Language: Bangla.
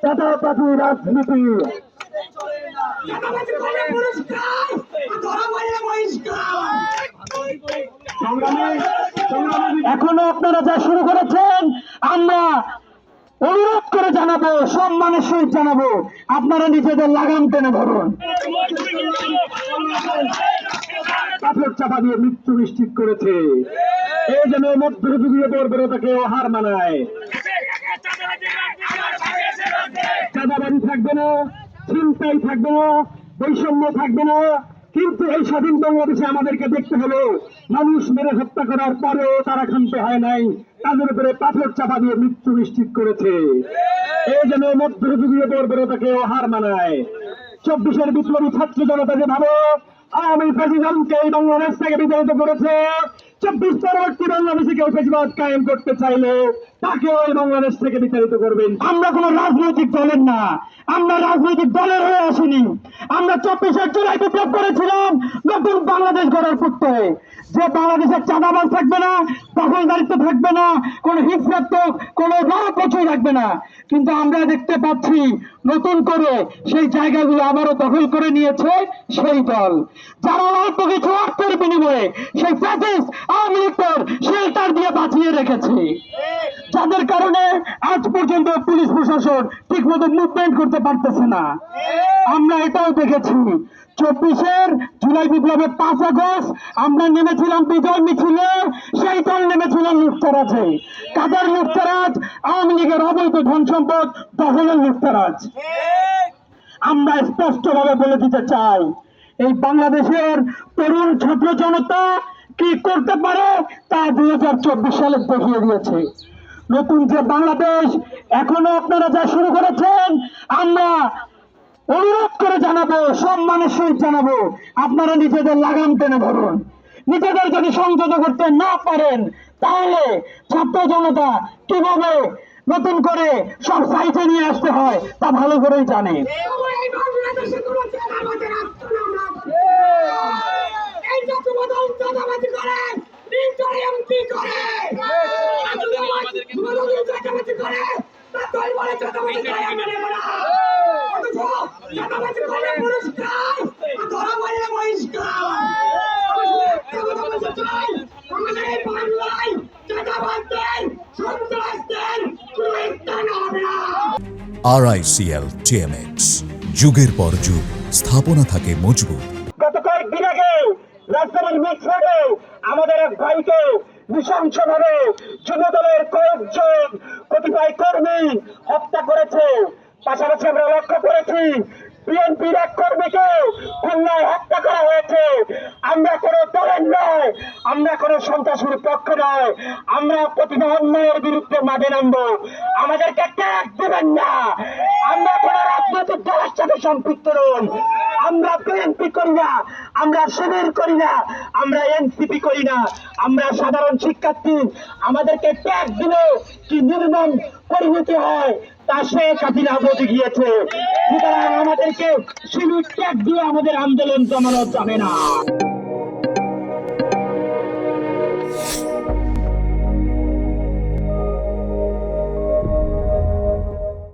চাঁদাবাজি রাজনীতি। এখনো আপনারা যা শুরু করেছেন, আমরা অনুরোধ করে জানাবো, সম্মানের সহিত জানাবো, আপনারা নিজেদের লাগাম টেনে ধরুন। পাথর চাপা দিয়ে মৃত্যু নিশ্চিত করেছে, এই জন্য মধ্যযুগীয় বর্বরতাকে হার মানায়। চাঁদাবাজি থাকবে না, ছিনতাই থাকবে না, বৈষম্য থাকবে না। কিন্তু এই স্বাধীন বাংলাদেশে আমাদেরকে দেখতে হলো, মানুষ মেরে হত্যা করার পরেও তারা ক্ষান্ত হয় নাই, তাদের উপরে পাথর চাপা দিয়ে মৃত্যু নিশ্চিত করেছে। এই জন্য মধ্যযুগীয় বর্বরতাকে হার মানায়। 24-এর বিপ্লবী ছাত্র জনতা যে ভাবে আওয়ামী প্রেসিডেন্টকে এই বাংলাদেশ থেকে বিতাড়িত করেছে, 24 পরবর্তী বাংলাদেশে কেউ ফেসিবাদ কায়েম করতে চাইলে তাকে ওই বাংলাদেশ থেকে বিতাড়িত করবেন। আমরা কোন রাজনৈতিক দলের না, আমরা রাজনৈতিক দলের হয়ে আসিনি। আমরা 24-এর জুলাই বিপ্লব করেছিলাম নতুন বাংলাদেশ গড়ার পক্ষে, যে বাংলাদেশের চাঁদাবাজ থাকবে না, দখলদারিত্ব থাকবে না, কোন হিংসাত্মক কোন কিছুই থাকবে না। কিন্তু আমরা দেখতে পাচ্ছি নতুন করে সেই জায়গাগুলো আবারও দখল করে নিয়েছে সেই দল, যারা অল্প কিছু অর্থের বিনিময়ে সেই ফ্যাসিস্ট আওয়ামী লীগের শেল্টার দিয়ে বাঁচিয়ে রেখেছে, যাদের কারণে আজ পর্যন্ত পুলিশ প্রশাসন ঠিক মতো মুভমেন্ট করতে পারতেছে না। আমরা এটাও দেখেছি 24-এর জুলাই বিপ্লবের 5 আগস্ট আমরা নেমেছিলাম বিজয় মিছিলে, সেই দল নেমেছিল লুটতরাজে। কাদের লুটতরাজ? আওয়ামী লীগের অবৈধ ধন সম্পদ দখলের লুটতরাজ। আমরা স্পষ্টভাবে বলে দিতে চাই, এই বাংলাদেশের তরুণ ছাত্র জনতা কি করতে পারে তা 2024 সালে দেখিয়ে দিয়েছে। নতুন যে বাংলাদেশ এখনো আপনারা যা শুরু করেছেন, আমরা অনুরোধ করে জানাবো, সম্মানের সহিত জানাবো, আপনারা নিজেদের লাগাম টেনে ধরুন। নিজেদের যদি সংযত করতে না পারেন, তাহলে ছাত্র জনতা কিভাবে নতুন করে সব সাইজে নিয়ে আসতে হয় তা ভালো করেই জানে। RICL TMX, যুগের পর যুগ স্থাপনা থাকে মজবুত। গত কয়েকদিন আগে রাজধানীর মিক্স রোডে আমাদের এক ভাইকে নৃশংসভাবে যুবদলের কয়েকজন কতিপয় কর্মী হত্যা করেছে। পাশাপাশি আমরা লক্ষ্য করেছি বিএনপির এক কর্মীকে খুলনায় হত্যা করা হয়েছে। আমরা কোনো দলের নয়, আমরা কোনো সন্ত্রাসীর পক্ষ নয়, আমরা প্রতিটা অন্যায়ের বিরুদ্ধে মাঠে নামবো। আমাদেরকে ট্যাগ দেবেন না। আমরা কোনো রাজনৈতিক দলের সাথে সম্পৃক্ত নই। আমরা বিএনপি করি না, আমরা শিবির করি না, আমরা এনসিপি করি না, আমরা সাধারণ শিক্ষার্থী। আমাদেরকে ট্যাগ দিলে কি নির্মম পরিণতি হয় তা শেখ হাসিনা বুঝে গিয়েছে। সুতরাং আমাদেরকে শিবির ট্যাগ দিয়ে আমাদের আন্দোলন জমানো যাবে না।